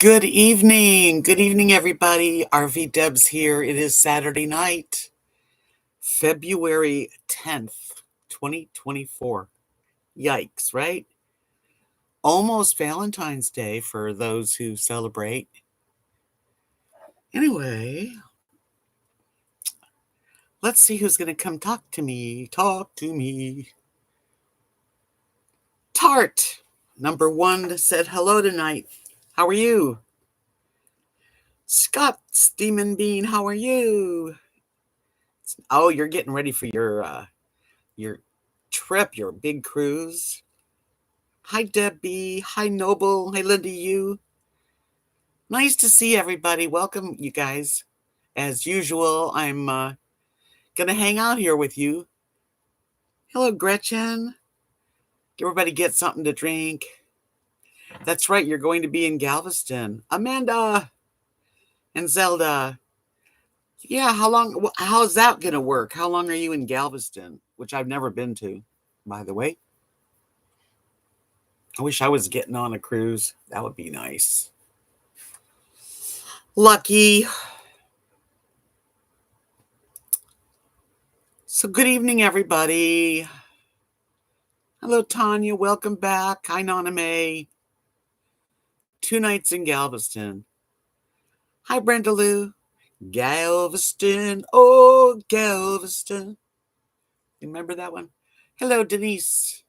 Good evening. Good evening, everybody. RVDebs here. It is Saturday night, February 10th, 2024. Yikes, right? Almost Valentine's Day for those who celebrate. Anyway, let's see who's going to come talk to me. Talk to me. Tart, number one, said hello tonight. How are you? Scott, Demon Bean, how are you? Oh, you're getting ready for your trip, your big cruise. Hi, Debbie. Hi, Noble. Hi, Linda. You. Nice to see everybody. Welcome, you guys. As usual, I'm gonna hang out here with you. Hello, Gretchen. Everybody get something to drink. That's right. You're going to be in Galveston. Amanda and Zelda. Yeah. How long? How's that gonna work? How long are you in Galveston? Which I've never been to, by the way. I wish I was getting on a cruise. That would be nice. Lucky. So good evening, everybody. Hello, Tanya. Welcome back. Hi, Nana May. 2 nights in Galveston. Hi, Brenda Lou. Galveston. Oh, Galveston. Remember that one? Hello, Denise.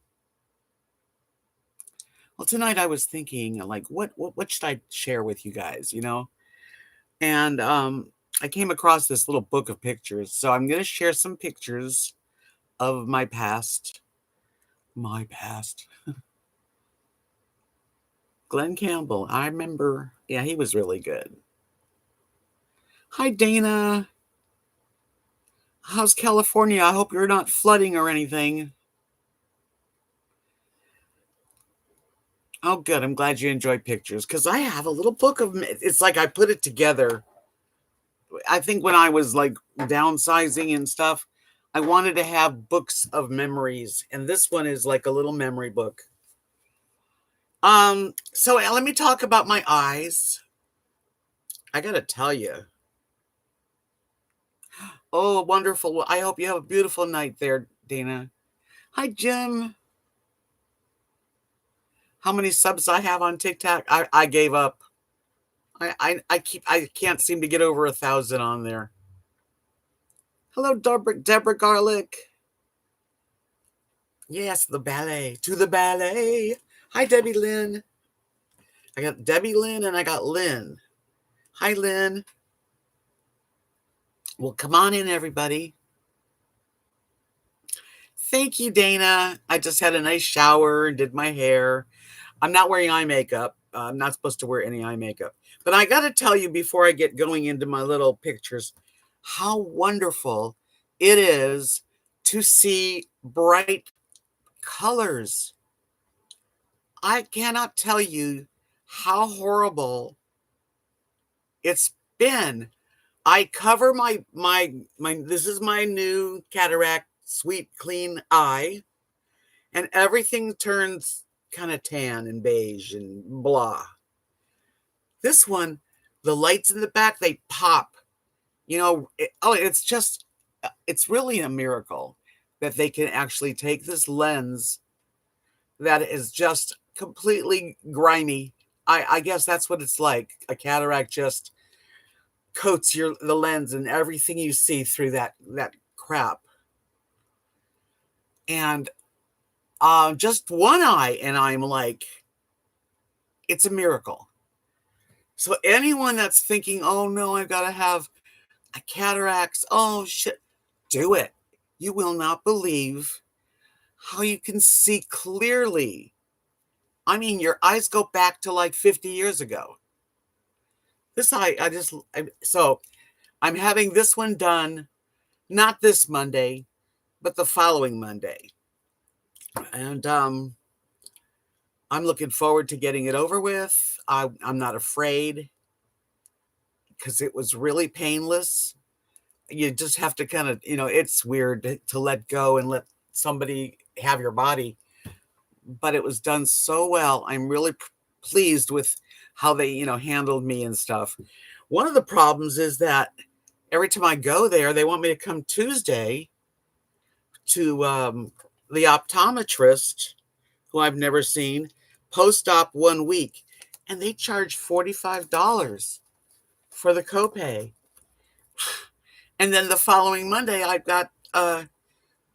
Well, tonight I was thinking, like, what should I share with you guys, And I came across this little book of pictures. So I'm going to share some pictures of my past. My past. Glenn Campbell. I remember. Yeah, he was really good. Hi, Dana. How's California? I hope you're not flooding or anything. Oh, good. I'm glad you enjoy pictures because I have a little book of it's like I put it together. I think when I was like downsizing and stuff, I wanted to have books of memories, and this one is like a little memory book. So let me talk about my eyes. I gotta tell you. Oh, wonderful. I hope you have a beautiful night there, Dana. Hi, Jim. How many subs I have on TikTok? I gave up. I can't seem to get over 1,000 on there. Hello, Deborah Garlic. Yes, the ballet. To the ballet. Hi, Debbie Lynn. I got Debbie Lynn and I got Lynn. Hi, Lynn. Well, come on in, everybody. Thank you, Dana. I just had a nice shower and did my hair. I'm not wearing eye makeup. I'm not supposed to wear any eye makeup. But I got to tell you before I get going into my little pictures, how wonderful it is to see bright colors. I cannot tell you how horrible it's been. I cover my this is my new Cataract Sweet Clean Eye, and everything turns kind of tan and beige and blah. This one, the lights in the back, they pop. It's really a miracle that they can actually take this lens that is just completely grimy. I guess that's what it's like. A cataract just coats the lens and everything you see through that crap. And just one eye, and I'm like, it's a miracle. So anyone that's thinking, oh no, I've got to have a cataracts, oh shit, do it. You will not believe how you can see clearly. I mean, your eyes go back to like 50 years ago. This eye, so I'm having this one done, not this Monday, but the following Monday. And I'm looking forward to getting it over with. I'm not afraid because it was really painless. You just have to kind of, it's weird to let go and let somebody have your body, but it was done so well. I'm really pleased with how they, handled me and stuff. One of the problems is that every time I go there, they want me to come Tuesday to the optometrist, who I've never seen, post-op 1 week, and they charge $45 for the copay. And then the following Monday, I've got a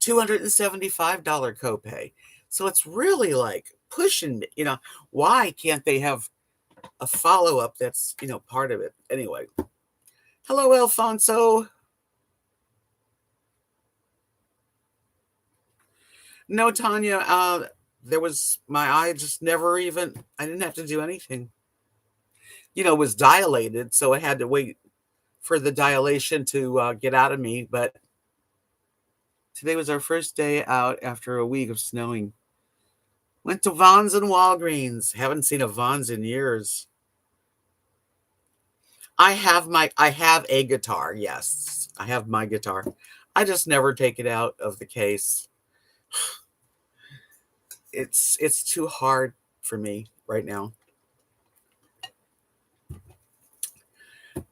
$275 copay. So it's really like pushing me, why can't they have a follow-up that's, part of it? Anyway. Hello, Alfonso. No, Tanya, there was my eye just never even, I didn't have to do anything. It was dilated, so I had to wait for the dilation to get out of me. But today was our first day out after a week of snowing. Went to Vons and Walgreens. Haven't seen a Vons in years. I have a guitar. Yes, I have my guitar. I just never take it out of the case. It's too hard for me right now.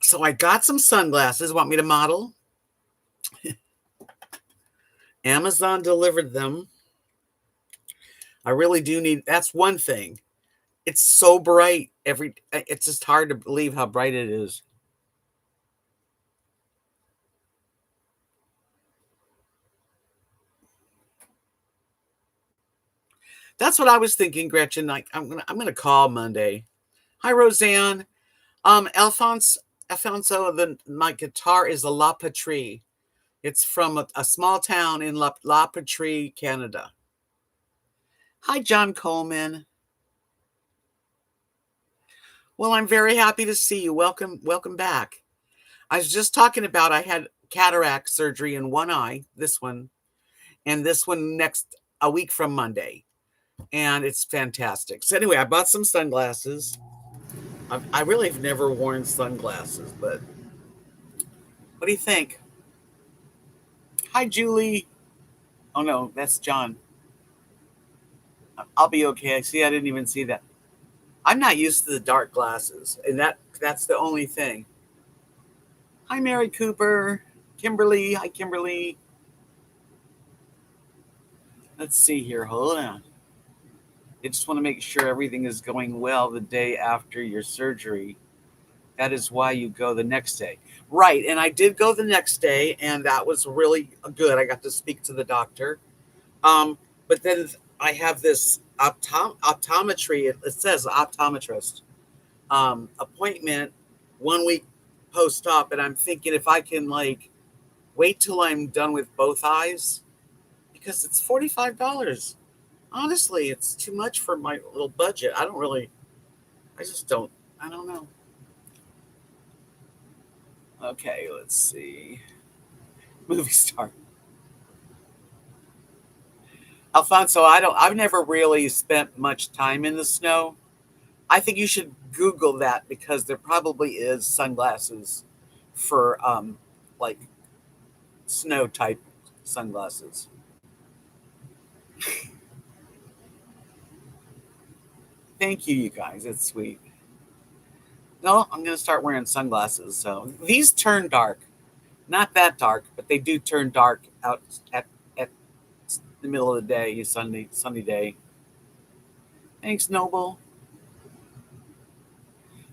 So I got some sunglasses. Want me to model? Amazon delivered them. I really do need, that's one thing. It's so bright. It's just hard to believe how bright it is. That's what I was thinking, Gretchen. Like I'm gonna call Monday. Hi, Roseanne. Alfonso, my guitar is a La Patrie. It's from a small town in La Patrie, Canada. Hi, John Coleman. Well, I'm very happy to see you. Welcome back. I was just talking about I had cataract surgery in one eye, this one, and this one a week from Monday. And it's fantastic. So anyway, I bought some sunglasses. I really have never worn sunglasses, but what do you think? Hi, Julie. Oh, no, that's John. I'll be okay. See, I didn't even see that. I'm not used to the dark glasses, and that's the only thing. Hi, Mary Cooper. Kimberly. Hi, Kimberly. Let's see here. Hold on. I just want to make sure everything is going well the day after your surgery. That is why you go the next day. Right. And I did go the next day, and that was really good. I got to speak to the doctor. But then I have this optometry. It says optometrist appointment 1 week post-op. And I'm thinking if I can wait till I'm done with both eyes, because it's $45. Honestly, it's too much for my little budget. I don't know. Okay, let's see. Movie star. Alfonso, I've never really spent much time in the snow. I think you should Google that, because there probably is sunglasses for like snow type sunglasses. Thank you, you guys. It's sweet. No, I'm going to start wearing sunglasses. So these turn dark. Not that dark, but they do turn dark out at the middle of the day, sunny day. Thanks, Noble.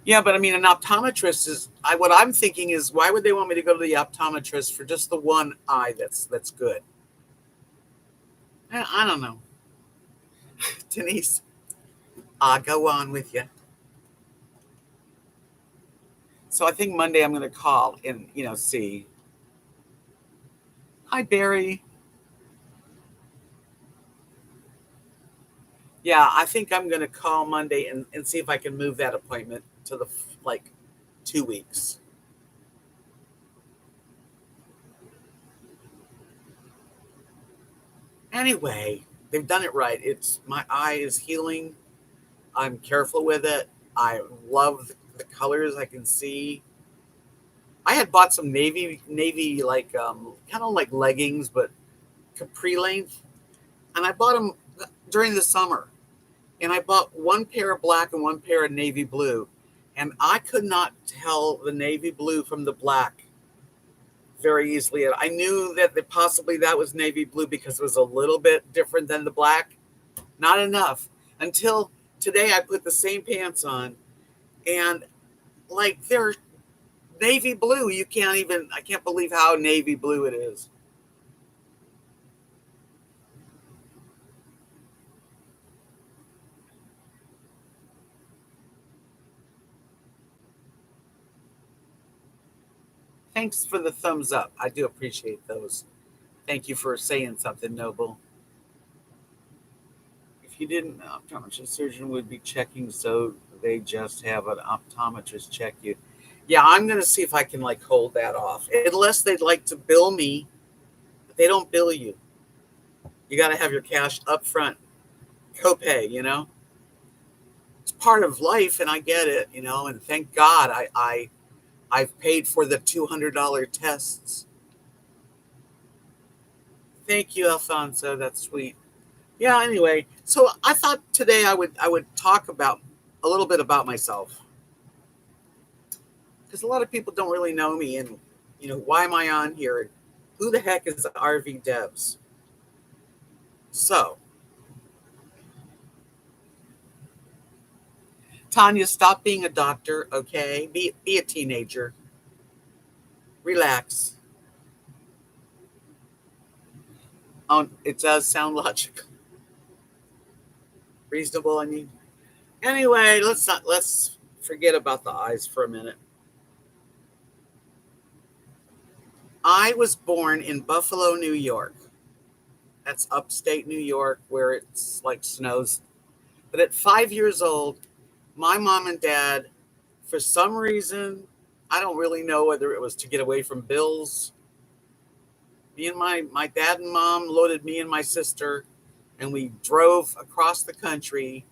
Yeah, but I mean, an optometrist is. What I'm thinking is, why would they want me to go to the optometrist for just the one eye that's good? I don't know. Denise, I'll go on with you. So I think Monday I'm going to call and see. Hi, Barry. Yeah, I think I'm going to call Monday and see if I can move that appointment to the 2 weeks. Anyway, they've done it right. My eye is healing. I'm careful with it. I love the colors I can see. I had bought some navy kind of like leggings, but capri length, and I bought them during the summer. And I bought one pair of black and one pair of navy blue. And I could not tell the navy blue from the black very easily. I knew that possibly that was navy blue because it was a little bit different than the black. Not enough. Until today I put the same pants on, and like they're navy blue. I can't believe how navy blue it is. Thanks for the thumbs up. I do appreciate those. Thank you for saying something, Noble. If you didn't, an optometrist surgeon would be checking, so they just have an optometrist check you. Yeah, I'm going to see if I can like hold that off. Unless they'd like to bill me, but they don't bill you. You got to have your cash up front, copay, It's part of life, and I get it, and thank God I've paid for the $200 tests. Thank you, Alfonso. That's sweet. Yeah, anyway, so I thought today I would talk about a little bit about myself, because a lot of people don't really know me, and why am I on here? Who the heck is RVDebs? So, Tanya, stop being a doctor, okay? Be a teenager. Relax. Oh, it does sound logical, reasonable. I mean, anyway, let's forget about the eyes for a minute. I was born in Buffalo, New York. That's upstate New York, where it's like snows. But at 5 years old, my mom and dad, for some reason, I don't really know whether it was to get away from bills. Me and my dad and mom loaded me and my sister, and we drove across the country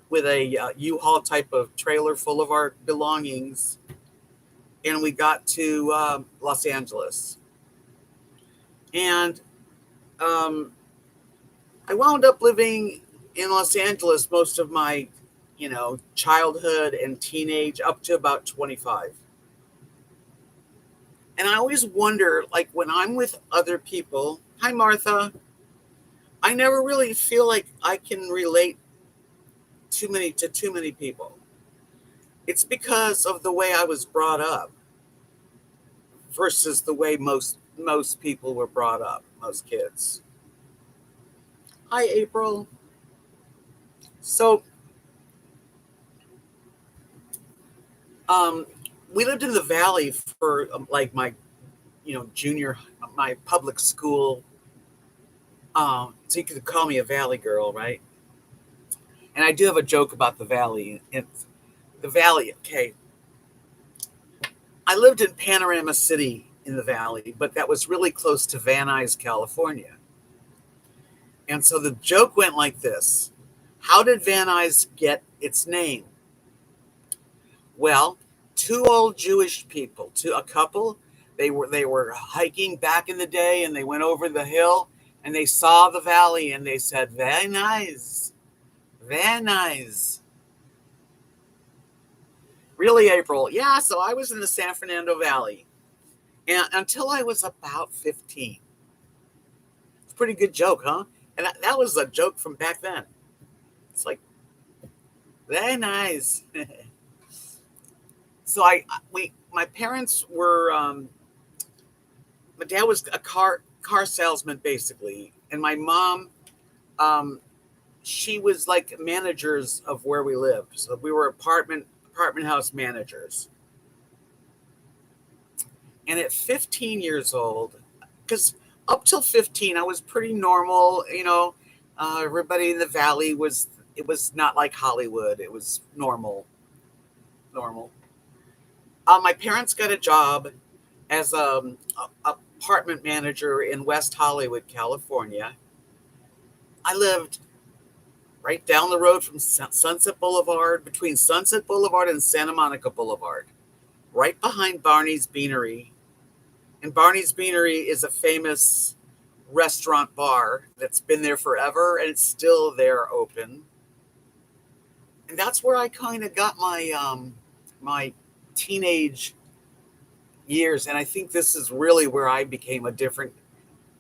with a U-Haul type of trailer full of our belongings, and we got to Los Angeles. And I wound up living in Los Angeles most of my, childhood and teenage up to about 25. And I always wonder, like when I'm with other people, hi Martha, I never really feel like I can relate too many people. It's because of the way I was brought up versus the way most people were brought up, most kids. Hi April. So um we lived in the valley for like my junior, my public school. So you could call me a valley girl, right? And I do have a joke about the valley. It's the valley. Okay, I lived in Panorama City in the valley, but that was really close to Van Nuys, California. And so the joke went like this: how did Van Nuys get its name? Well, two old Jewish people, a couple, they were hiking back in the day, and they went over the hill and they saw the valley and they said, "Very nice, very nice." Really, April? Yeah. So I was in the San Fernando Valley, and until I was about 15. It's a pretty good joke, huh? And that was a joke from back then. It's like very nice. So my parents were my dad was a car salesman basically, and my mom, she was like managers of where we lived. So we were apartment house managers. And at 15 years old, because up till 15 I was pretty normal, everybody in the valley it was not like Hollywood. It was normal. My parents got a job as a apartment manager in West Hollywood, California. I lived right down the road from Sunset Boulevard, between Sunset Boulevard and Santa Monica Boulevard, right behind Barney's Beanery. And Barney's Beanery is a famous restaurant bar that's been there forever, and it's still there open. And that's where I kind of got my my teenage years, and I think this is really where I became a different.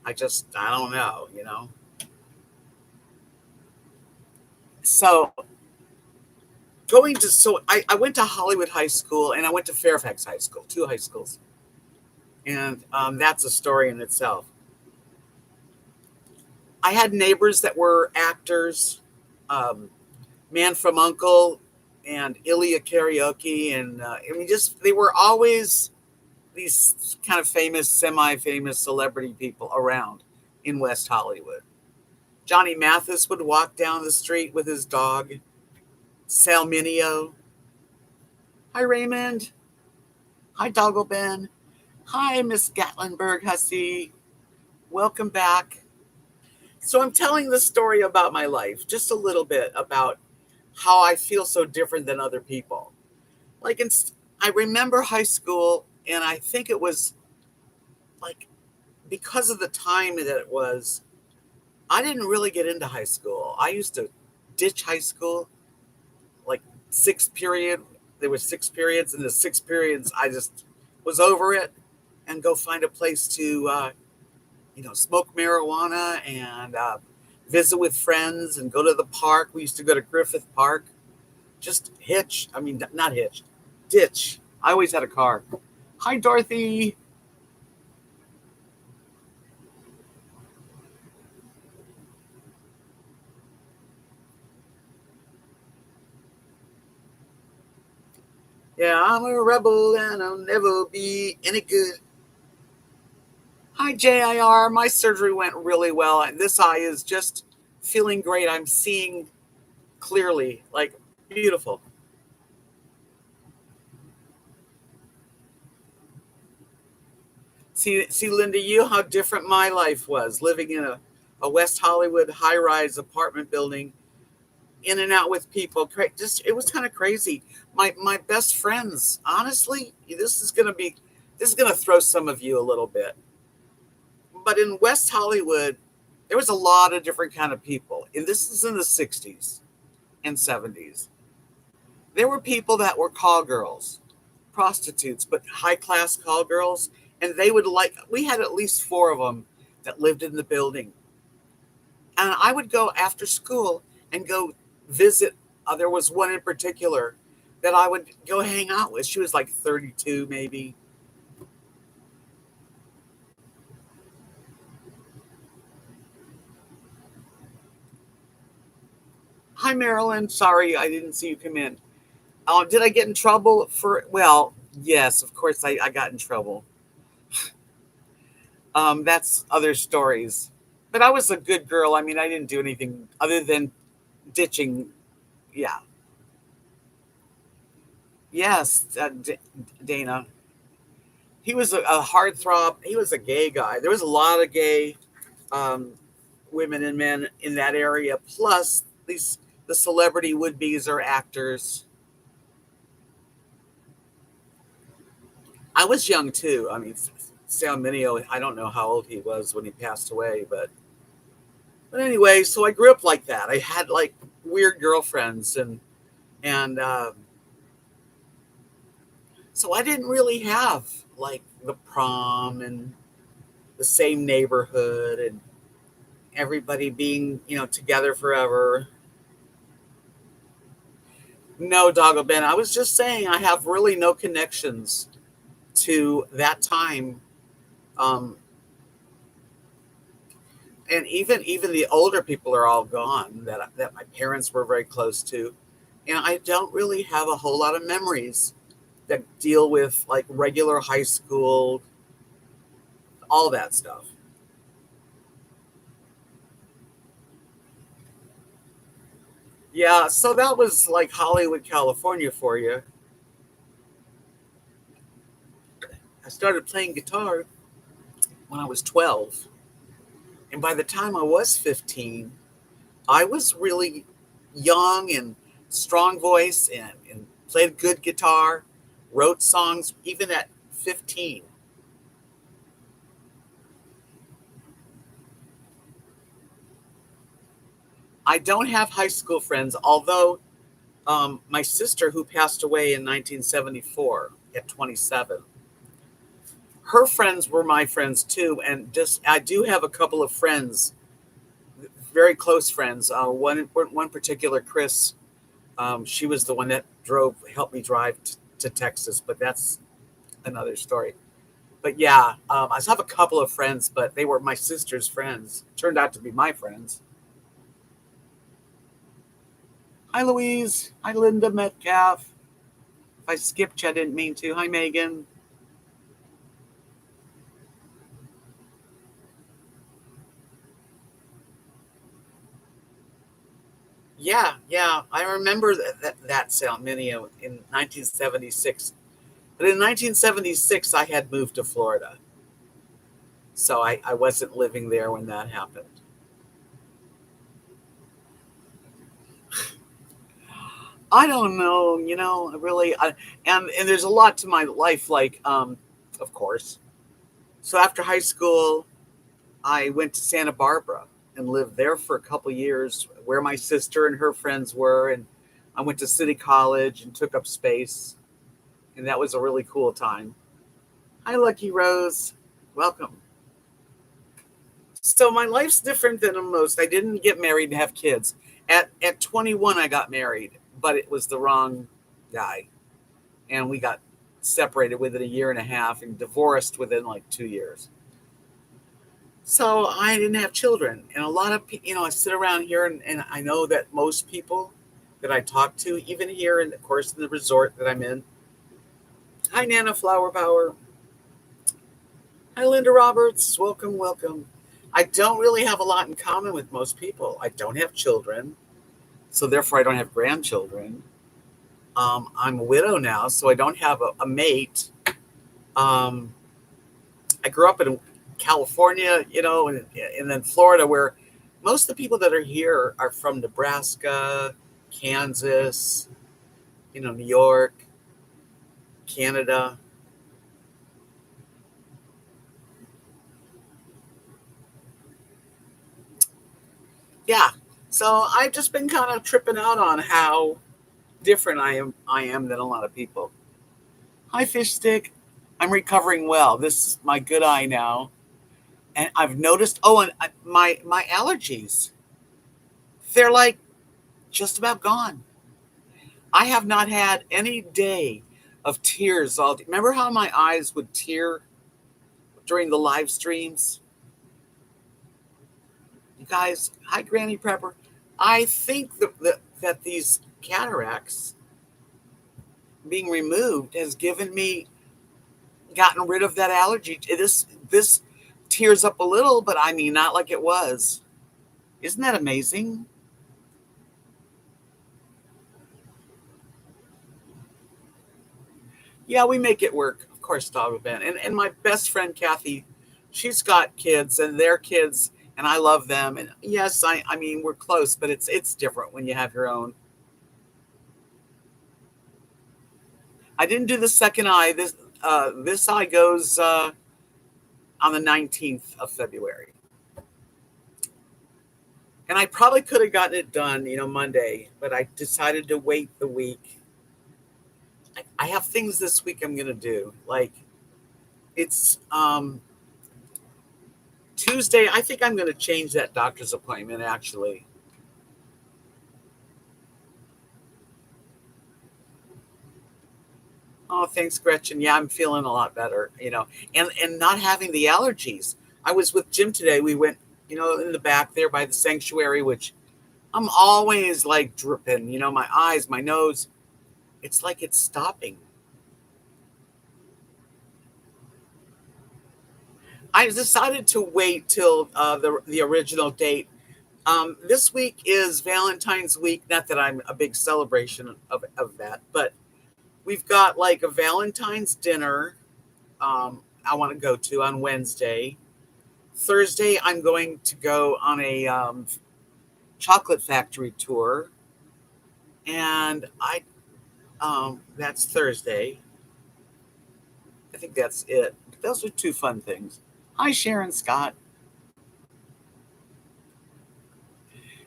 I don't know, you know. So I went to Hollywood High School and I went to Fairfax High School, two high schools, and that's a story in itself. I had neighbors that were actors, um, Man from Uncle and Ilya Karaoke, and I mean, just they were always these kind of famous, semi-famous celebrity people around in West Hollywood. Johnny Mathis would walk down the street with his dog. Sal Mineo. Hi, Raymond. Hi, Doggle Ben. Hi, Miss Gatlinburg Hussey. Welcome back. So I'm telling the story about my life, just a little bit about how I feel so different than other people. Like, I remember high school, and I think it was like because of the time that it was, I didn't really get into high school. I used to ditch high school, like sixth period. There were six periods, and the six periods I just was over it, and go find a place to, smoke marijuana and visit with friends and go to the park. We used to go to Griffith Park. Just hitch. I mean, not hitch, ditch. I always had a car. Hi, Dorothy. Yeah, I'm a rebel and I'll never be any good. Hi, JIR. My surgery went really well. And this eye is just feeling great. I'm seeing clearly, like beautiful. See, Linda, you how different my life was living in a West Hollywood high rise apartment building, in and out with people. Just it was kind of crazy. My best friends, honestly, this is gonna throw some of you a little bit. But in West Hollywood, there was a lot of different kind of people. And this is in the 60s and 70s. There were people that were call girls, prostitutes, but high class call girls. And they would we had at least four of them that lived in the building. And I would go after school and go visit. There was one in particular that I would go hang out with. She was like 32, maybe. Hi, Marilyn. Sorry, I didn't see you come in. Did I get in trouble for? Well, yes, of course I got in trouble. That's other stories. But I was a good girl. I mean, I didn't do anything other than ditching. Yeah. Yes, Dana. He was a heartthrob. He was a gay guy. There was a lot of gay um, women and men in that area. Plus, the celebrity would be's or actors. I was young too. I mean, Sam Mineo. I don't know how old he was when he passed away, but anyway. So I grew up like that. I had like weird girlfriends and so I didn't really have like the prom and the same neighborhood and everybody being together forever. No, Doggo Ben. I was just saying I have really no connections to that time. Um, and even the older people are all gone that my parents were very close to. And I don't really have a whole lot of memories that deal with like regular high school, all that stuff. Yeah, so that was like Hollywood, California for you. I started playing guitar when I was 12. And by the time I was 15, I was really young and strong voice and played good guitar, wrote songs even at 15. I don't have high school friends, although My sister, who passed away in 1974 at 27, her friends were my friends too. And just, I do have a couple of friends, very close friends. One particular, Chris, she was the one that helped me drive to Texas, but that's another story. But yeah, I have a couple of friends, but they were my sister's friends. Turned out to be my friends. Hi, Louise. Hi, Linda Metcalf. If I skipped you, I didn't mean to. Hi, Megan. Yeah. I remember that sound, Minio, in 1976. But in 1976, I had moved to Florida. So I wasn't living there when that happened. I don't know, really. And there's a lot to my life, like, of course. So after high school, I went to Santa Barbara and lived there for a couple years, where my sister and her friends were. And I went to City College and took up space. And that was a really cool time. Hi, Lucky Rose. Welcome. So my life's different than most. I didn't get married and have kids. At 21, I got married, but it was the wrong guy. And we got separated within a year and a half and divorced within like 2 years. So I didn't have children. And a lot of people, I sit around here and I know that most people that I talk to, even here, and of course, in the resort that I'm in. Hi, Nana Flower Power. Hi, Linda Roberts. Welcome. I don't really have a lot in common with most people. I don't have children, so therefore I don't have grandchildren. I'm a widow now, so I don't have a mate. I grew up in California, and then Florida, where most of the people that are here are from Nebraska, Kansas, New York, Canada. Yeah. So I've just been kind of tripping out on how different I am than a lot of people. Hi, Fish Stick. I'm recovering well. This is my good eye now. And I've noticed, and my allergies, they're like just about gone. I have not had any day of tears all day. Remember how my eyes would tear during the live streams? You guys, hi, Granny Prepper. I think that these cataracts being removed has gotten rid of that allergy. This tears up a little, but I mean, not like it was. Isn't that amazing? Yeah, we make it work. Of course, Dog Ben. And my best friend Kathy, she's got kids and their kids, and I love them. And yes, I mean we're close, but it's different when you have your own. I didn't do the second eye. This eye goes on the 19th of February. And I probably could have gotten it done, Monday, but I decided to wait the week. I have things this week I'm going to do. Like, it's Tuesday. I think I'm going to change that doctor's appointment, actually. Oh, thanks, Gretchen. Yeah, I'm feeling a lot better, and not having the allergies. I was with Jim today. We went, in the back there by the sanctuary, which I'm always like dripping, my eyes, my nose. It's like it's stopping. I decided to wait till the original date. This week is Valentine's week. Not that I'm a big celebration of that, but we've got like a Valentine's dinner I want to go to on Wednesday. Thursday, I'm going to go on a chocolate factory tour, and that's Thursday. I think that's it. Those are two fun things. Hi, Sharon Scott.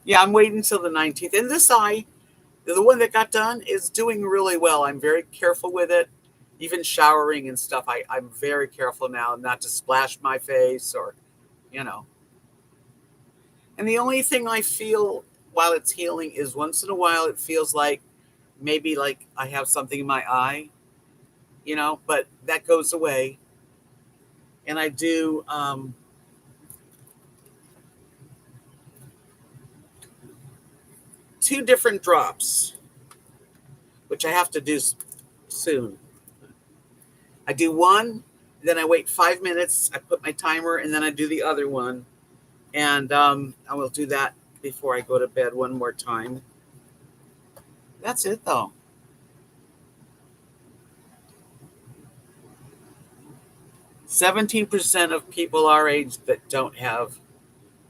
Yeah, I'm waiting until the 19th. And this eye, The one that got done is doing really well. I'm very careful with it. Even showering and stuff, I'm very careful now not to splash my face or, you know. And the only thing I feel while it's healing is once in a while it feels like maybe like I have something in my eye, but that goes away. And I do 2 different drops, which I have to do soon. I do one, then I wait 5 minutes, I put my timer, and then I do the other one. And I will do that before I go to bed one more time. That's it, though. 17% of people our age that don't have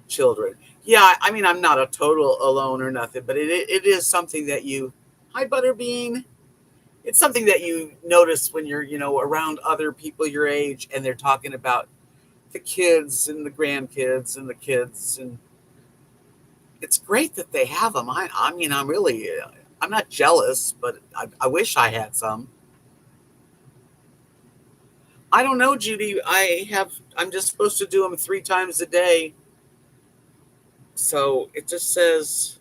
children. Yeah, I mean, I'm not a total alone or nothing, but it is something that you, hi, Butterbean. It's something that you notice when you're, around other people your age and they're talking about the kids and the grandkids and the kids. And it's great that they have them. I mean, I'm not jealous, but I wish I had some. I don't know, Judy. I'm just supposed to do them 3 times a day. So it just says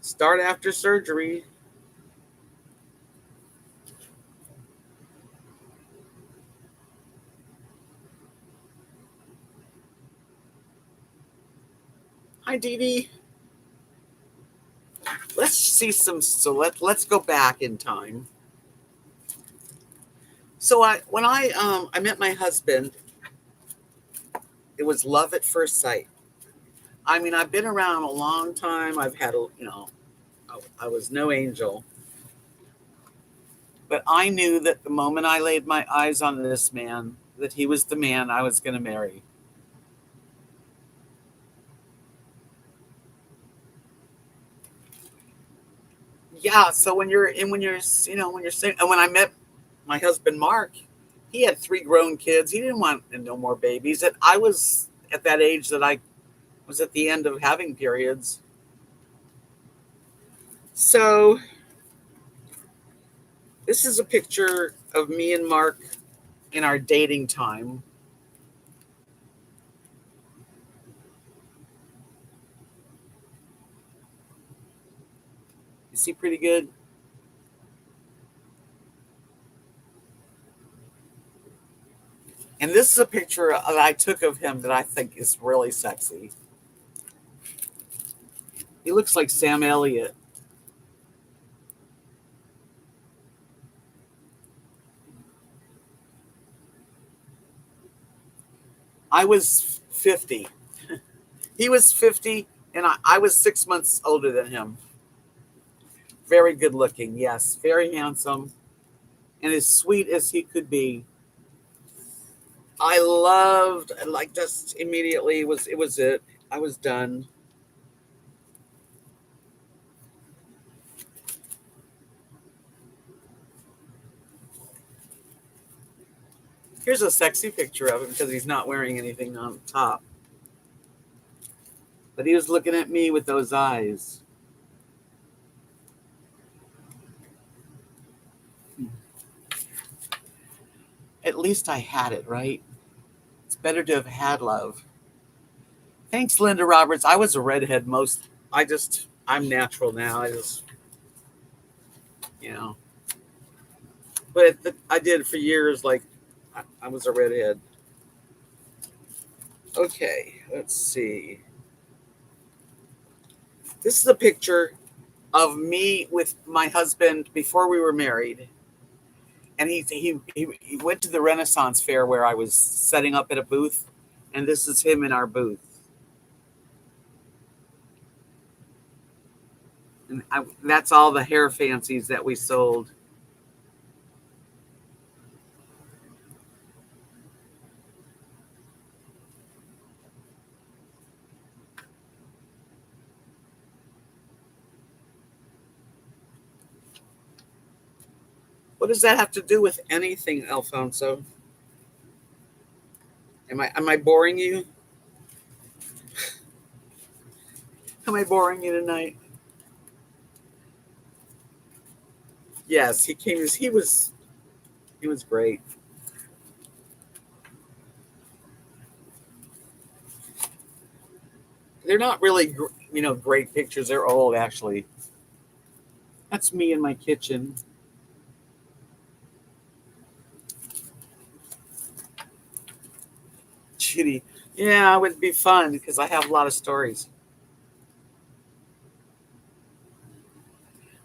start after surgery. Hi, Dee Dee. Let's see so let's go back in time. So when I met my husband, it was love at first sight. I mean, I've been around a long time. I've had I was no angel. But I knew that the moment I laid my eyes on this man, that he was the man I was going to marry. Yeah. So when you're saying, and when I met my husband Mark, he had 3 grown kids. He didn't want no more babies. And I was at that age that I was at the end of having periods. So this is a picture of me and Mark in our dating time. You see pretty good? And this is a picture that I took of him that I think is really sexy. He looks like Sam Elliott. I was 50. He was 50, and I was 6 months older than him. Very good looking, yes. Very handsome, and as sweet as he could be. I loved, like, just immediately, it was it. I was done. Here's a sexy picture of him because he's not wearing anything on top. But he was looking at me with those eyes. At least I had it, right? It's better to have had love. Thanks, Linda Roberts. I was a redhead I'm natural now. You know. But I did for years, like, I was a redhead. Okay, let's see. This is a picture of me with my husband before we were married. And he went to the Renaissance Fair where I was setting up at a booth. And this is him in our booth. And that's all the hair fancies that we sold. What does that have to do with anything, Alfonso? Am I boring you? Am I boring you tonight? Yes, he came. He was great. They're not really, great pictures. They're old, actually. That's me in my kitchen. Chitty. Yeah, it would be fun because I have a lot of stories.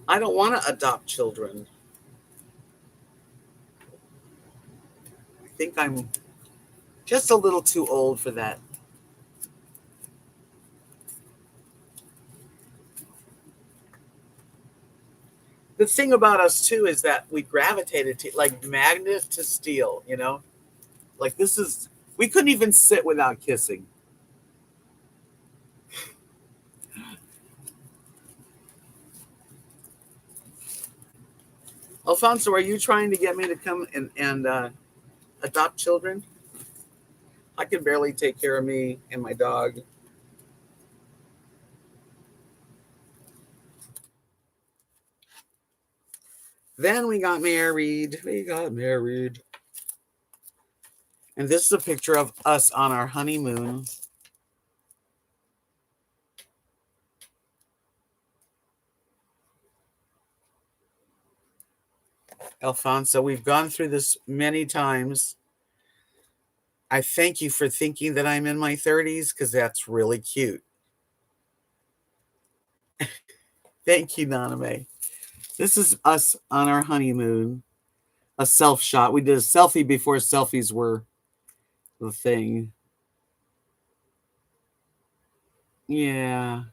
I don't want to adopt children. I think I'm just a little too old for that. The thing about us too is that we gravitated to like magnet to steel. Like this is we couldn't even sit without kissing. Alfonso, are you trying to get me to come and adopt children? I can barely take care of me and my dog. Then we got married. We got married. And this is a picture of us on our honeymoon. Alfonso, we've gone through this many times. I thank you for thinking that I'm in my 30s because that's really cute. Thank you, Naname. This is us on our honeymoon. A self shot. We did a selfie before selfies were the thing. Yeah.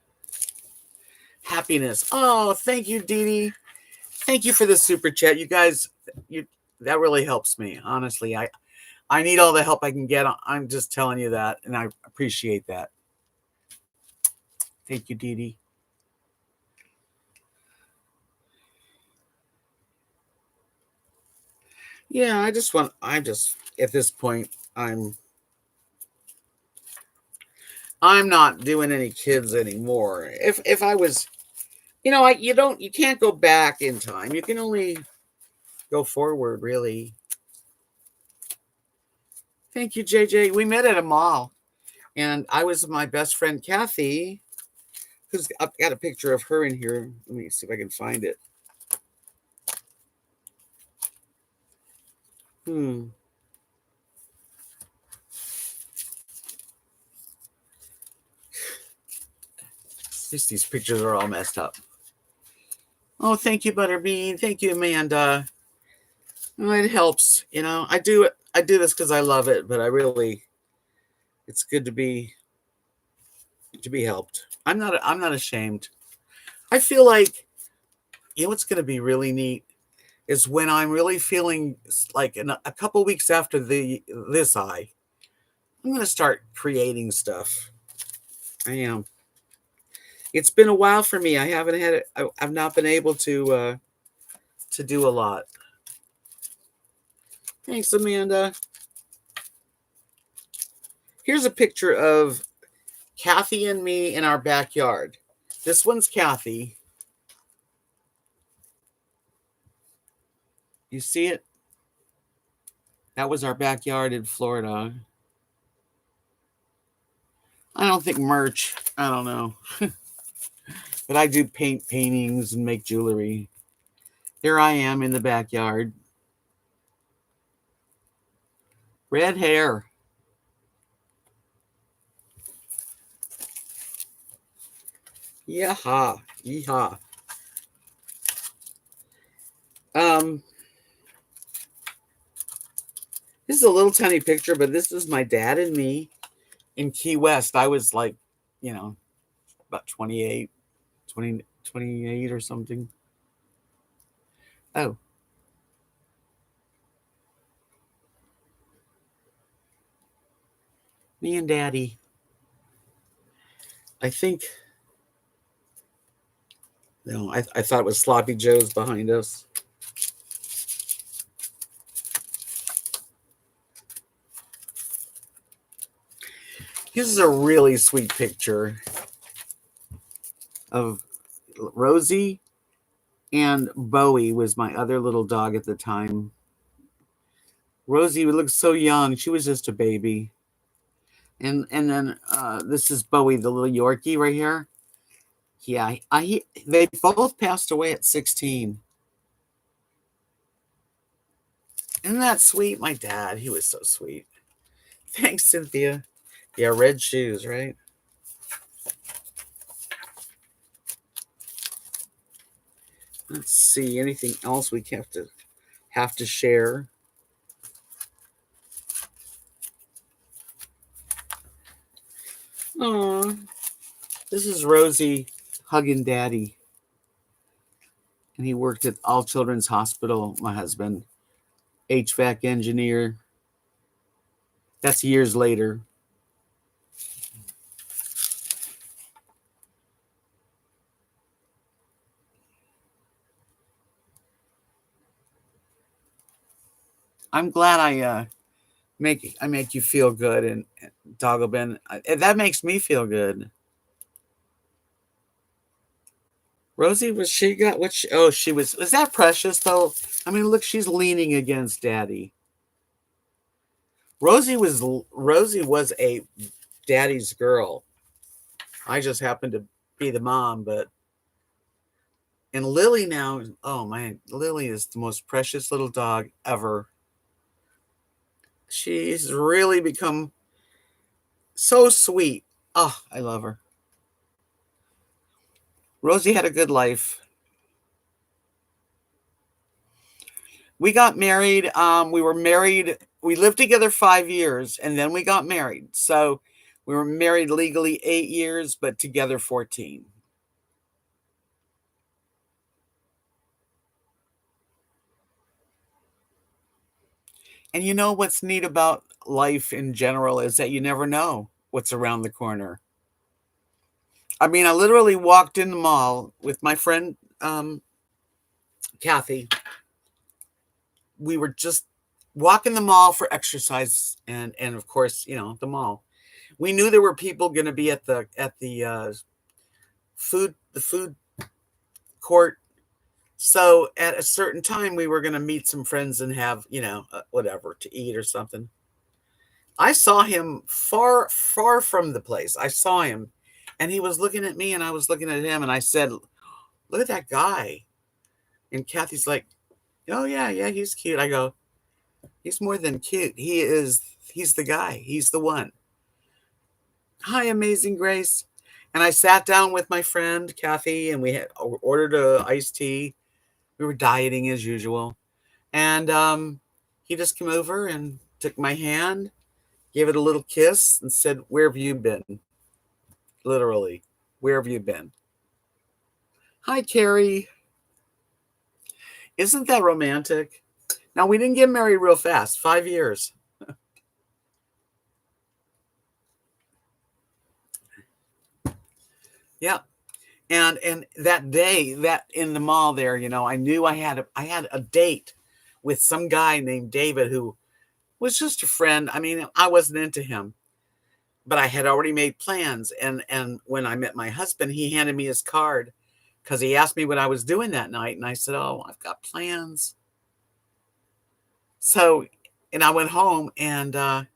Happiness. Oh, thank you, Dee Dee. Thank you for the super chat. You guys, that really helps me. Honestly, I need all the help I can get. I'm just telling you that, and I appreciate that. Thank you, Dee Dee. Yeah, at this point, I'm not doing any kids anymore. If I was, you can't go back in time. You can only go forward, really. Thank you, JJ. We met at a mall, and I was with my best friend Kathy, who's I've got a picture of her in here. Let me see if I can find it. Hmm. These pictures are all messed up. Oh, thank you, Butterbean. Thank you, Amanda. Oh, it helps. I do this because I love it, but it's good to be helped. I'm not ashamed. I feel like what's going to be really neat is when I'm really feeling like in a couple weeks after this eye, I'm going to start creating stuff. I am. It's been a while for me. I haven't had it. I've not been able to do a lot. Thanks, Amanda. Here's a picture of Kathy and me in our backyard. This one's Kathy. You see it? That was our backyard in Florida. I don't think merch. I don't know. But I do paint paintings and make jewelry. Here I am in the backyard. Red hair. Yeehaw. Yeehaw. Um, this is a little tiny picture, but this is my dad and me in Key West. I was like, about 28 or something. Oh, me and Daddy. I think, no, I thought it was Sloppy Joe's behind us. This is a really sweet picture. of Rosie, and Bowie was my other little dog at the time. Rosie looked so young; she was just a baby. And then this is Bowie, the little Yorkie right here. Yeah, they both passed away at 16. Isn't that sweet? My dad, he was so sweet. Thanks, Cynthia. Yeah, red shoes, right? Let's see, anything else we have to share? Oh, this is Rosie hugging Daddy, and he worked at All Children's Hospital. My husband, HVAC engineer. That's years later. I'm glad I make you feel good, and Dagobin, that makes me feel good. Rosie, was she got what? She was that Precious though? I mean, look, she's leaning against Daddy. Rosie was a Daddy's girl. I just happened to be the mom, but and Lily now, oh man, Lily is the most precious little dog ever. She's really become so sweet. Oh, I love her. Rosie had a good life. We got married. We were married. We lived together 5 years, and then we got married. So we were married legally 8 years, but together 14. And you know what's neat about life in general is that you never know what's around the corner. I mean, I literally walked in the mall with my friend Kathy. We were just walking the mall for exercise, and of course, the mall. We knew there were people going to be at the food court. So at a certain time, we were going to meet some friends and have whatever to eat or something. I saw him far, far from the place. I saw him, and he was looking at me, and I was looking at him, and I said, "Look at that guy." And Kathy's like, "Oh yeah, yeah, he's cute." I go, "He's more than cute. He's the guy. He's the one." Hi, Amazing Grace. And I sat down with my friend Kathy, and we had ordered a iced tea. We were dieting as usual, and he just came over and took my hand, gave it a little kiss, and said, "Where have you been?" Literally, where have you been? Hi, Carrie. Isn't that romantic? Now, we didn't get married real fast, 5 years. Yeah. And that day, that in the mall there, I knew I had a date with some guy named David who was just a friend. I mean, I wasn't into him, but I had already made plans. And when I met my husband, he handed me his card because he asked me what I was doing that night, and I said, "Oh, I've got plans." So, and I went home and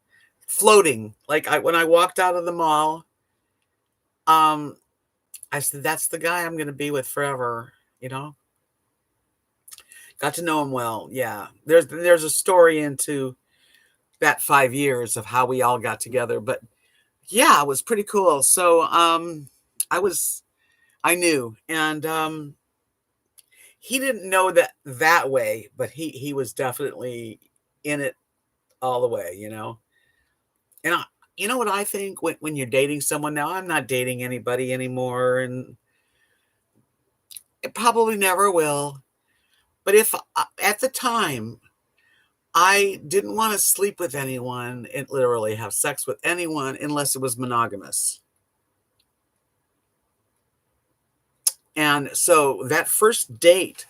floating. Like when I walked out of the mall, um, I said, "That's the guy I'm going to be with forever." You know, got to know him well. Yeah, there's a story into that 5 years of how we all got together, but yeah, it was pretty cool. So, I was, I knew, and he didn't know that way, but he was definitely in it all the way. And you know what I think when you're dating someone now, I'm not dating anybody anymore, and it probably never will. But if at the time I didn't want to sleep with anyone and literally have sex with anyone unless it was monogamous. And so that first date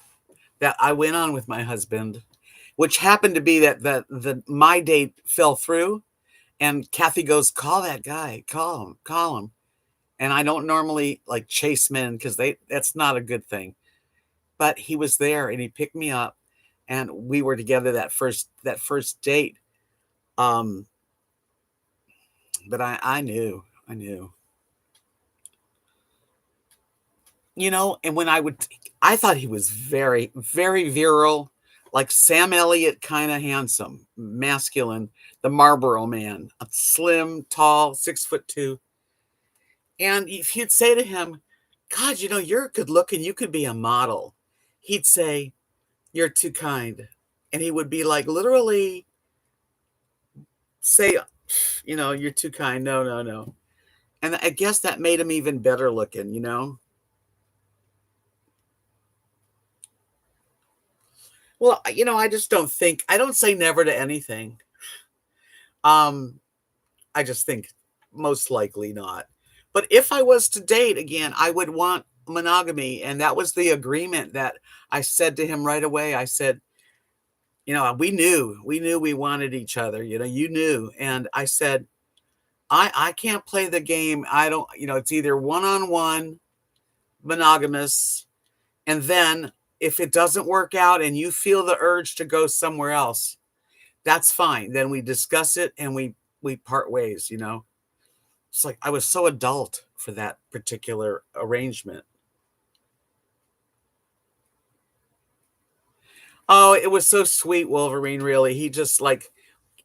that I went on with my husband, which happened to be that my date fell through, and Kathy goes, "Call that guy, call him." And I don't normally like chase men because that's not a good thing. But he was there and he picked me up and we were together that first date. Um, but I knew. I knew. And when I thought he was very, very virile, like Sam Elliott, kind of handsome, masculine, the Marlboro man, slim, tall, 6'2". And if you'd say to him, God, you're good looking, you could be a model, he'd say, you're too kind. And he would be like, literally say, you're too kind. No, no, no. And I guess that made him even better looking. Well, I just I don't say never to anything. Um, I just think most likely not. But if I was to date again, I would want monogamy. And that was the agreement that I said to him right away. I said, we knew we wanted each other, you knew. And I said, I can't play the game. I don't, it's either one-on-one monogamous. And then if it doesn't work out and you feel the urge to go somewhere else, that's fine. Then we discuss it and we part ways. It's like I was so adult for that particular arrangement. Oh, it was so sweet, Wolverine, really. He just like,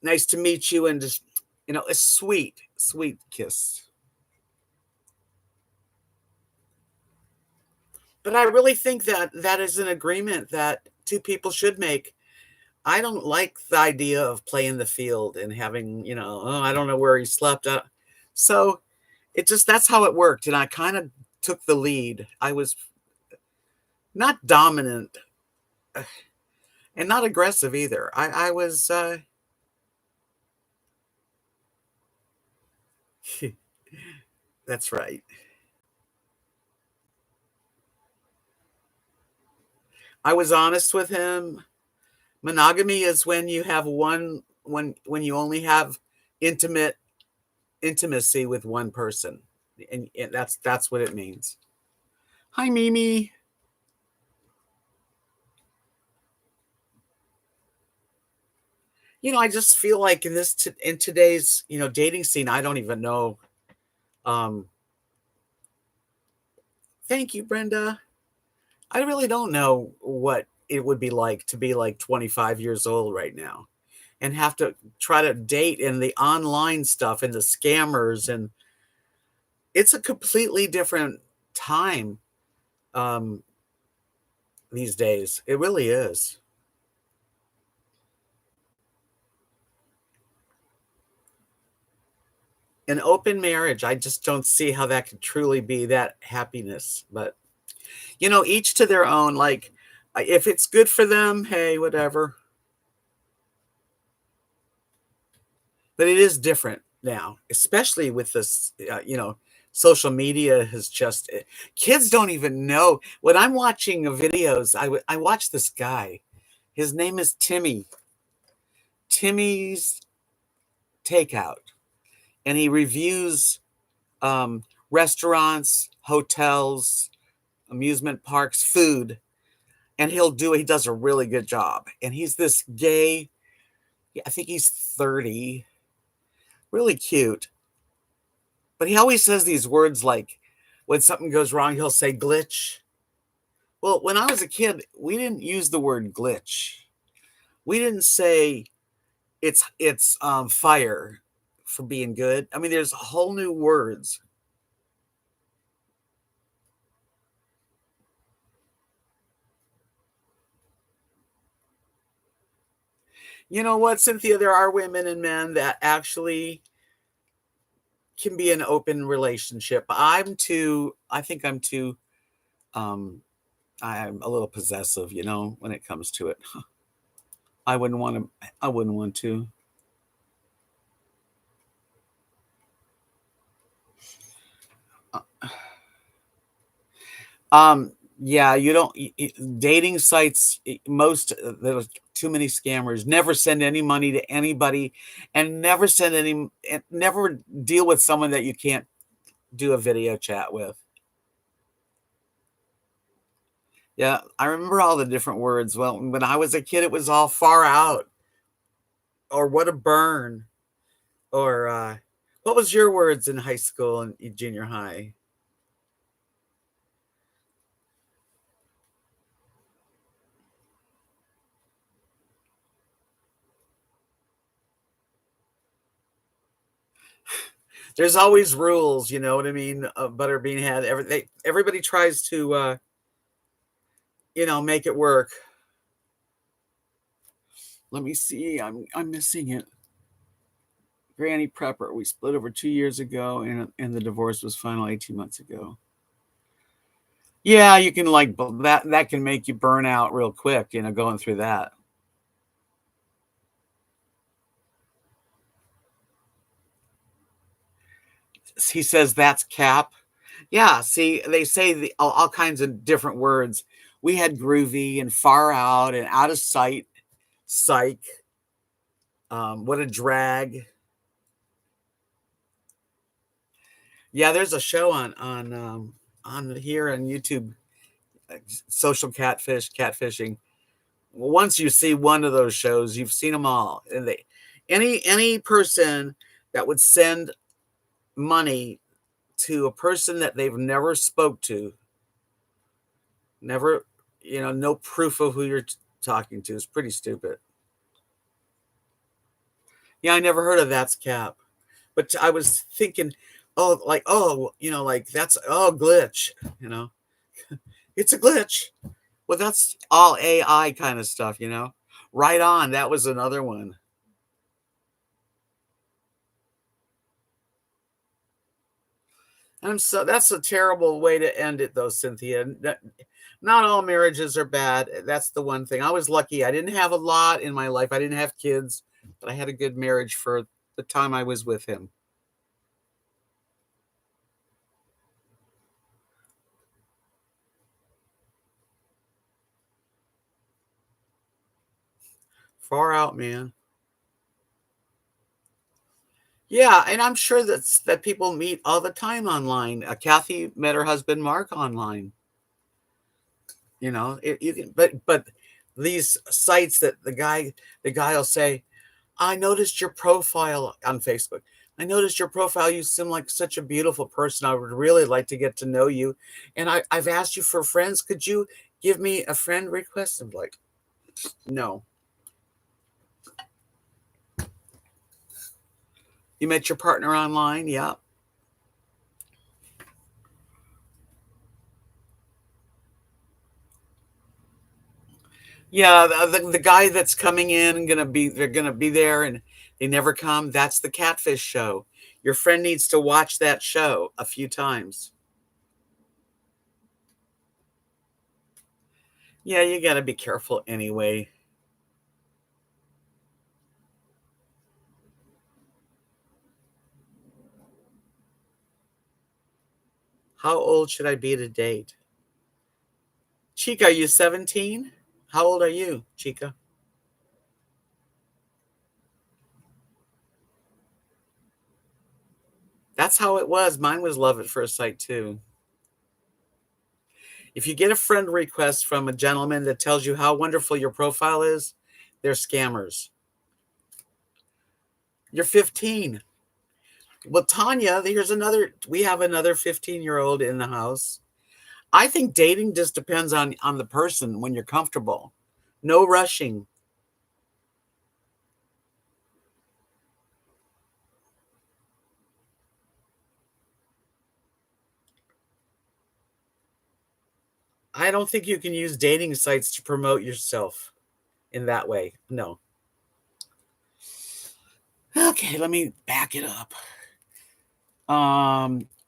nice to meet you, and just, a sweet, sweet kiss. But I really think that that is an agreement that two people should make. I don't like the idea of playing the field and having, oh, I don't know where he slept. So that's how it worked. And I kind of took the lead. I was not dominant and not aggressive either. I was, that's right. I was honest with him. Monogamy is when you have when you only have intimacy with one person. And that's what it means. Hi, Mimi. I just feel like in today's, dating scene, I don't even know. Um, Thank you, Brenda. I really don't know what it would be like to be like 25 years old right now and have to try to date in the online stuff and the scammers, and it's a completely different time um these days. It really is. An open marriage, I just don't see how that could truly be that happiness. But each to their own. Like, if it's good for them, hey, whatever. But it is different now, especially with this, social media has just, kids don't even know. When I'm watching videos, I watch this guy. His name is Timmy's Takeout, and he reviews restaurants, hotels, amusement parks, food, and he does a really good job. And he's this gay, I think he's 30, really cute. But he always says these words like, when something goes wrong, he'll say glitch. Well, when I was a kid, we didn't use the word glitch. We didn't say it's fire for being good. I mean, there's whole new words. You know what, Cynthia? There are women and men that actually can be an open relationship. I think um, I'm a little possessive, when it comes to it. I wouldn't want to. Yeah, you don't dating sites, there's too many scammers. Never send any money to anybody, and never deal with someone that you can't do a video chat with. Yeah, I remember all the different words. Well, when I was a kid, it was all far out or what a burn or what was your words in high school and junior high? There's always rules, you know what I mean? Butter bean had everybody tries to make it work. Let me see. I'm missing it. Granny Prepper. We split over 2 years ago, and the divorce was final 18 months ago. Yeah, you can like that can make you burn out real quick, going through that. He says that's cap. Yeah, see, they say all kinds of different words. We had groovy and far out and out of sight, psych. What a drag. Yeah, there's a show on here on YouTube, social catfishing. Once you see one of those shows, you've seen them all. And any person that would send money to a person that they've never spoke to, never, no proof of who you're talking to is pretty stupid. Yeah, I never heard of that's cap, but I was thinking, oh, like like that's glitch, it's a glitch. Well, that's all AI kind of stuff. Right on. That was another one. That's a terrible way to end it, though, Cynthia. Not all marriages are bad. That's the one thing. I was lucky. I didn't have a lot in my life. I didn't have kids, but I had a good marriage for the time I was with him. Far out, man. Yeah, and I'm sure that people meet all the time online. Kathy met her husband Mark online. But these sites that the guy will say, I noticed your profile on Facebook. I noticed your profile. You seem like such a beautiful person. I would really like to get to know you. And I've asked you for friends. Could you give me a friend request? I'm like, no. You met your partner online? Yeah. Yeah, the guy that's coming in and they're gonna be there and they never come. That's the catfish show. Your friend needs to watch that show a few times. Yeah, you gotta be careful anyway. How old should I be to date? Chica, are you 17? How old are you, Chica? That's how it was. Mine was love at first sight too. If you get a friend request from a gentleman that tells you how wonderful your profile is, they're scammers. You're 15. Well, Tanya, we have another 15-year-old in the house. I think dating just depends on the person when you're comfortable. No rushing. I don't think you can use dating sites to promote yourself in that way. No. Okay, let me back it up.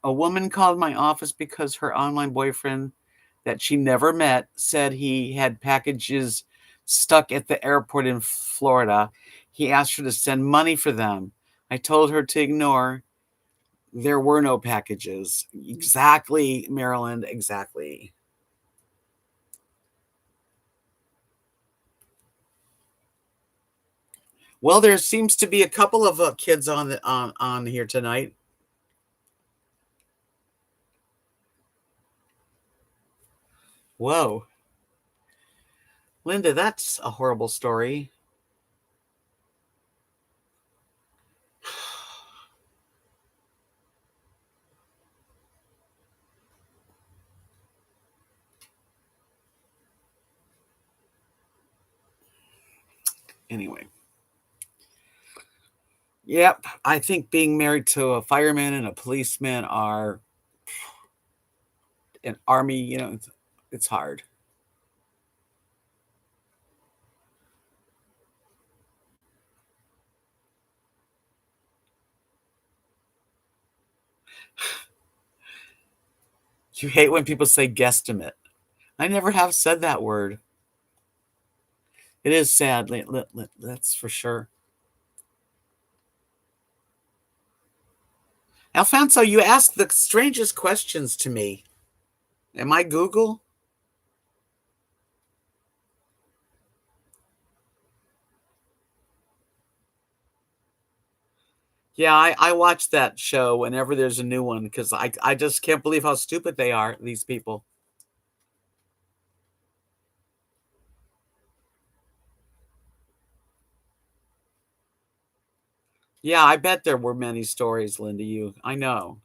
A woman called my office because her online boyfriend that she never met said he had packages stuck at the airport in Florida. He asked her to send money for them. I told her to ignore. There were no packages. Exactly, Maryland, exactly. Well, there seems to be a couple of kids on here tonight. Whoa. Linda, that's a horrible story. Anyway. Yep. I think being married to a fireman and a policeman are an army, it's hard. You hate when people say guesstimate. I never have said that word. It is sad. That's for sure. Alfonso, you ask the strangest questions to me. Am I Google? Yeah, I watch that show whenever there's a new one because I just can't believe how stupid they are, these people. Yeah, I bet there were many stories, Linda. I know.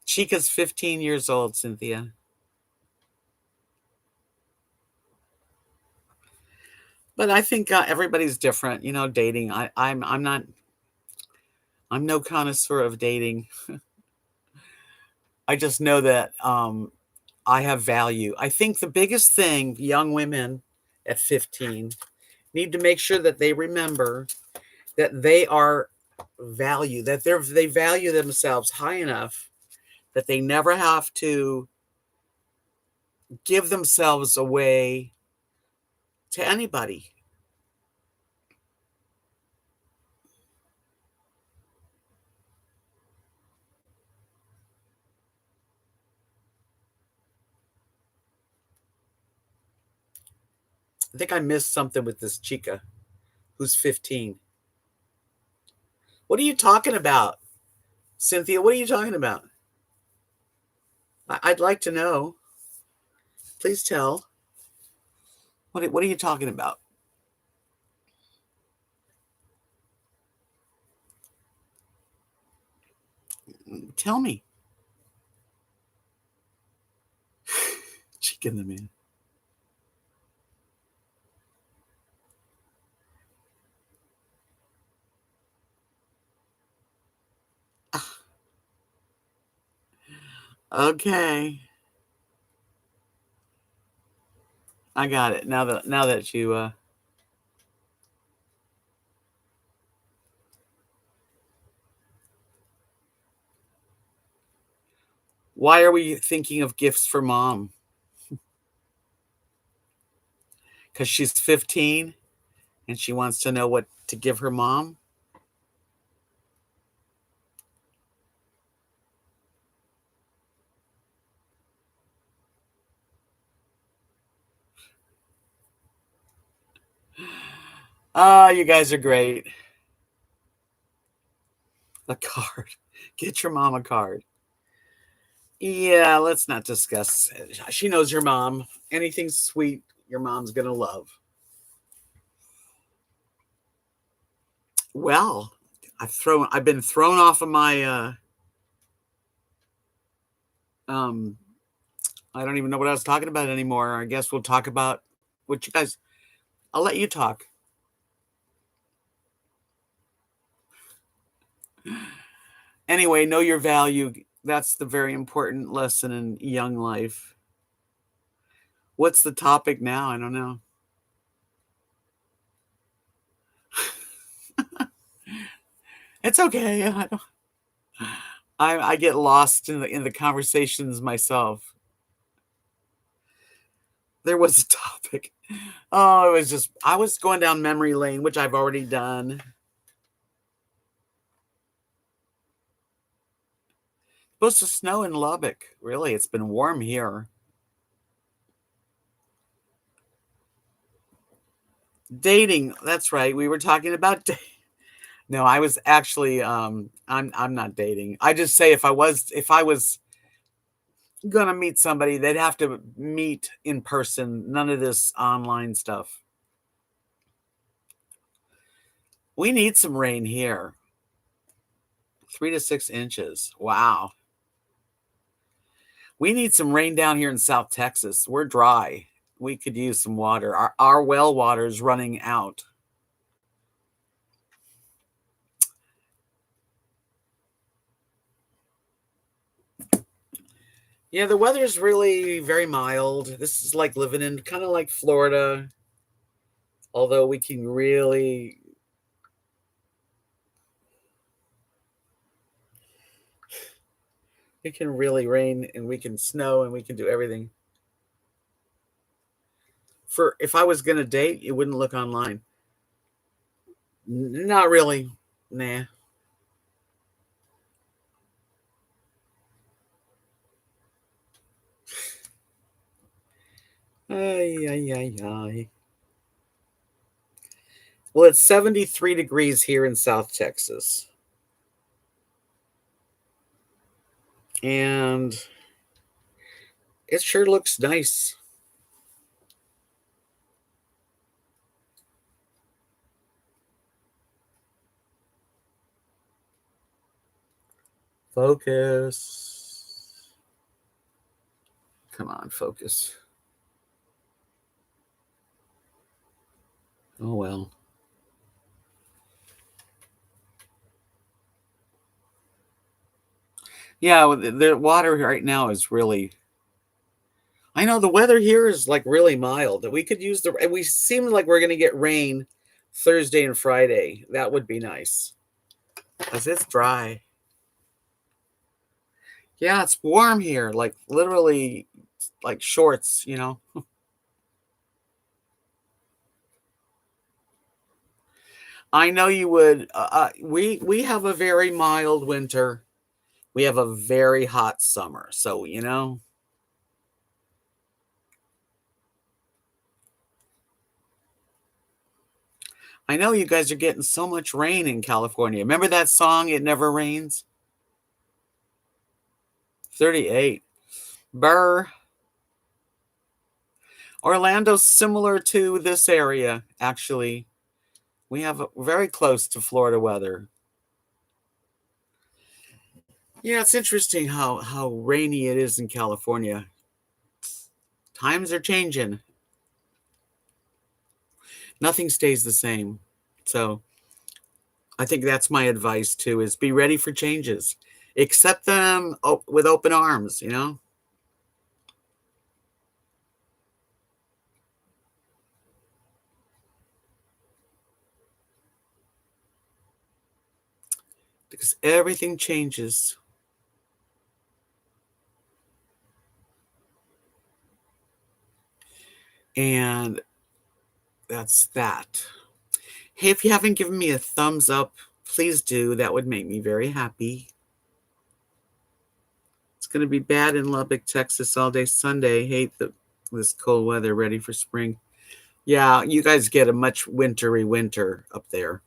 Chica's 15 years old, Cynthia. But I think everybody's different, dating. I'm not. I'm no connoisseur of dating. I just know that I have value. I think the biggest thing young women at 15 need to make sure that they remember that they are valued, that they value themselves high enough that they never have to give themselves away to anybody. I think I missed something with this chica who's 15. What are you talking about, Cynthia? What are you talking about? I'd like to know. Please tell. What are you talking about? Tell me. Chicken the man. Okay. I got it. Now that you why are we thinking of gifts for mom? Cuz she's 15 and she wants to know what to give her mom? Ah, you guys are great. A card. Get your mom a card. Yeah, let's not discuss. She knows your mom. Anything sweet, your mom's gonna love. Well, I've been thrown off of my um I don't even know what I was talking about anymore. I guess we'll talk about what you guys I'll let you talk. Anyway, know your value. That's the very important lesson in young life. What's the topic now? I don't know. It's okay. I get lost in the conversations myself. There was a topic. Oh, it was just I was going down memory lane, which I've already done. Supposed to snow in Lubbock. Really, it's been warm here. Dating. That's right. We were talking about No, I was actually I'm not dating. I just say if I was gonna meet somebody, they'd have to meet in person. None of this online stuff. We need some rain here. 3 to 6 inches. Wow. We need some rain down here in South Texas. We're dry. We could use some water. Our well water is running out. Yeah, the weather's really very mild. This is like living in kind of like Florida, although it can really rain and we can snow and we can do everything. For if I was gonna date, it wouldn't look online. Not really. Nah. Ay, ay, ay, ay. Well, it's 73 degrees here in South Texas. And it sure looks nice. Focus. Come on, focus. Oh, well. Yeah, the water right now is really. I know the weather here is like really mild. We could use the. We seem like we're going to get rain Thursday and Friday. That would be nice because it's dry. Yeah, it's warm here, like literally like shorts. I know you would. We have a very mild winter. We have a very hot summer. So. I know you guys are getting so much rain in California. Remember that song, It Never Rains? 38. Burr. Orlando's similar to this area, actually. We have very close to Florida weather. Yeah, it's interesting how rainy it is in California. Times are changing. Nothing stays the same. So I think that's my advice too: is be ready for changes. Accept them with open arms. Because everything changes. And that's that. Hey, if you haven't given me a thumbs up, please do. That would make me very happy. It's going to be bad in Lubbock, Texas all day Sunday. Hate this cold weather, ready for spring. Yeah, you guys get a much wintry winter up there.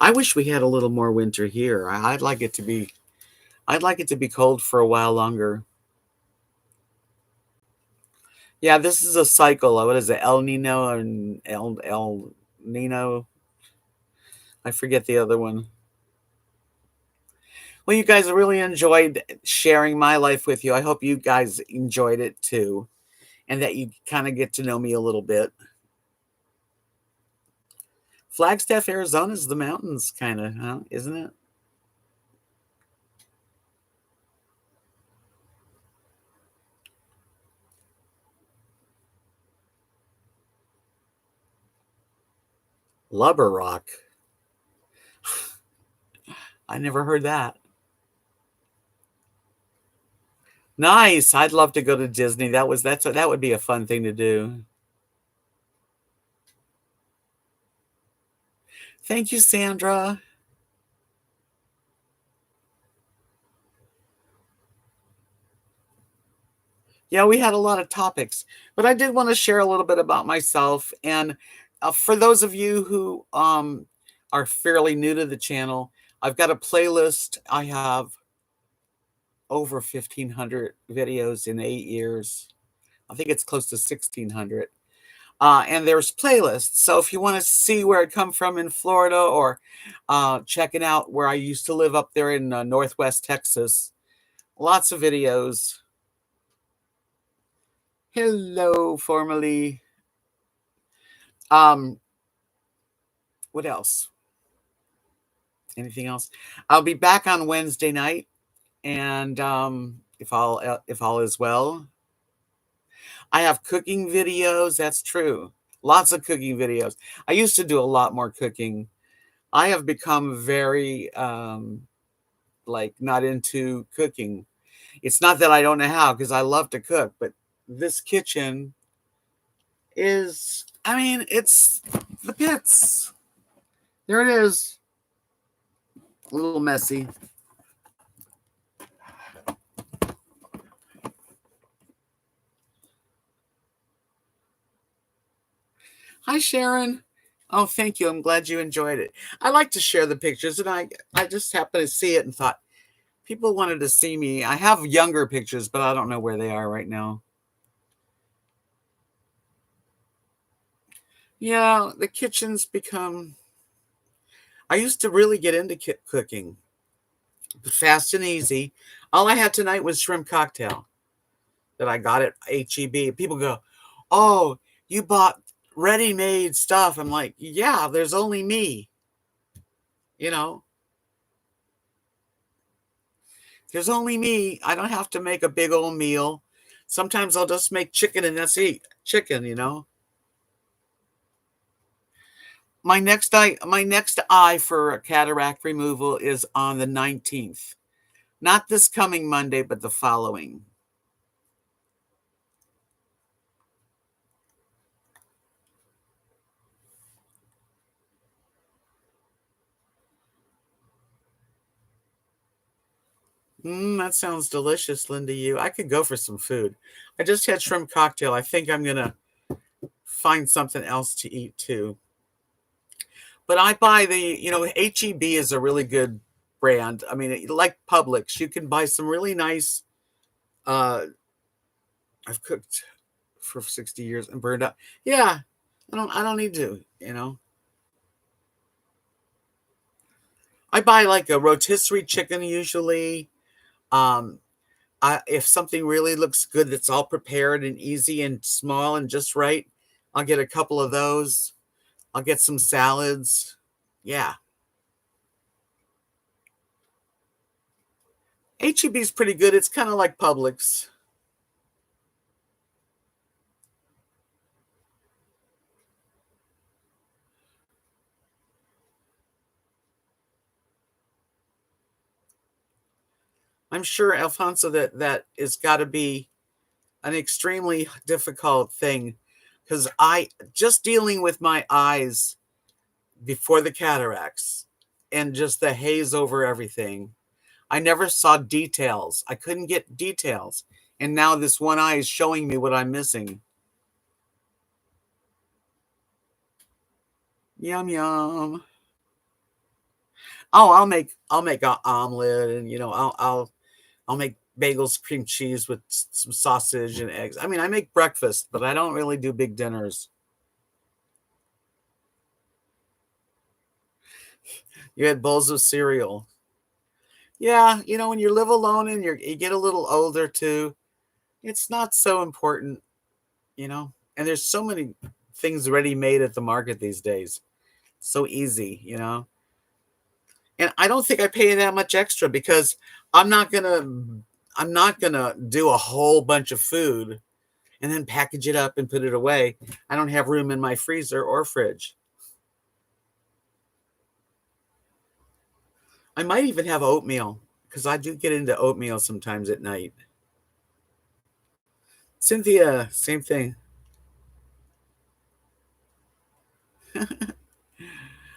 I wish we had a little more winter here. I'd like it to be cold for a while longer. Yeah, this is a cycle. What is it? El Nino and El Nino. I forget the other one. Well, you guys really enjoyed sharing my life with you. I hope you guys enjoyed it too, and that you kind of get to know me a little bit. Flagstaff, Arizona is the mountains, kind of, huh? Isn't it? Lubber Rock. I never heard that. Nice. I'd love to go to Disney. That would be a fun thing to do. Thank you, Sandra. Yeah, we had a lot of topics, but I did want to share a little bit about myself. And for those of you who are fairly new to the channel, I've got a playlist. I have over 1,500 videos in 8 years. I think it's close to 1,600. And there's playlists. So if you want to see where I come from in Florida, or checking out where I used to live up there in Northwest Texas, lots of videos. Hello, formerly. Um, what else? Anything else? I'll be back on Wednesday night, and if all is well, I have cooking videos. That's true. Lots of cooking videos. I used to do a lot more cooking. I have become very like not into cooking. It's not that I don't know how, because I love to cook, but this kitchen is, I mean, it's the pits. There it is. A little messy. Hi, Sharon. Oh, thank you. I'm glad you enjoyed it. I like to share the pictures, and I just happened to see it and thought people wanted to see me. I have younger pictures, but I don't know where they are right now. Yeah, the kitchen's become. I used to really get into cooking, fast and easy. All I had tonight was shrimp cocktail that I got at HEB. People go, "Oh, you bought ready-made stuff." I'm like, "Yeah, there's only me. You know, there's only me. I don't have to make a big old meal. Sometimes I'll just make chicken and that's it. Chicken. My next eye for a cataract removal is on the 19th. Not this coming Monday, but the following. That sounds delicious, Linda. I could go for some food. I just had shrimp cocktail. I think I'm gonna find something else to eat too. But I buy HEB is a really good brand. I mean, like Publix, you can buy some really nice. Uh, I've cooked for 60 years and burned up. Yeah, I don't need to. I buy like a rotisserie chicken usually. Um, if something really looks good that's all prepared and easy and small and just right, I'll get a couple of those. I'll get some salads. Yeah. HEB is pretty good. It's kind of like Publix. I'm sure, Alfonso, that is got to be an extremely difficult thing, because I just dealing with my eyes before the cataracts and just the haze over everything. I never saw details. I couldn't get details. And now this one eye is showing me what I'm missing. Yum yum. Oh, I'll make an omelet, and I'll make bagels, cream cheese with some sausage and eggs. I mean, I make breakfast, but I don't really do big dinners. You had bowls of cereal. Yeah, when you live alone and you get a little older too, it's not so important. And there's so many things ready made at the market these days. So easy. And I don't think I pay that much extra, because I'm not gonna I'm not gonna do a whole bunch of food and then package it up and put it away. I don't have room in my freezer or fridge. I might even have oatmeal, because I do get into oatmeal sometimes at night. Cynthia, same thing.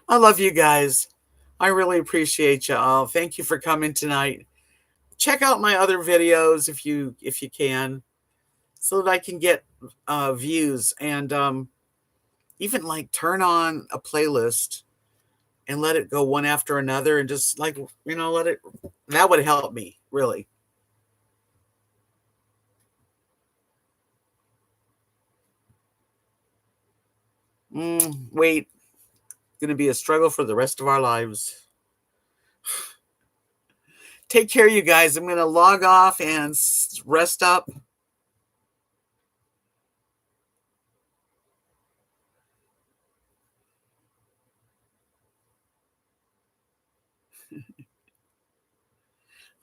I love you guys. I really appreciate you all. Thank you for coming tonight. Check out my other videos if you can. so that I can get views, and even like turn on a playlist and let it go one after another, and just like, let it, that would help me really. Wait, going to be a struggle for the rest of our lives. Take care, you guys. I'm going to log off and rest up.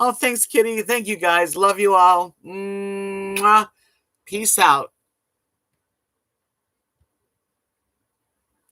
Oh, thanks, Kitty. Thank you, guys. Love you all. Mwah. Peace out.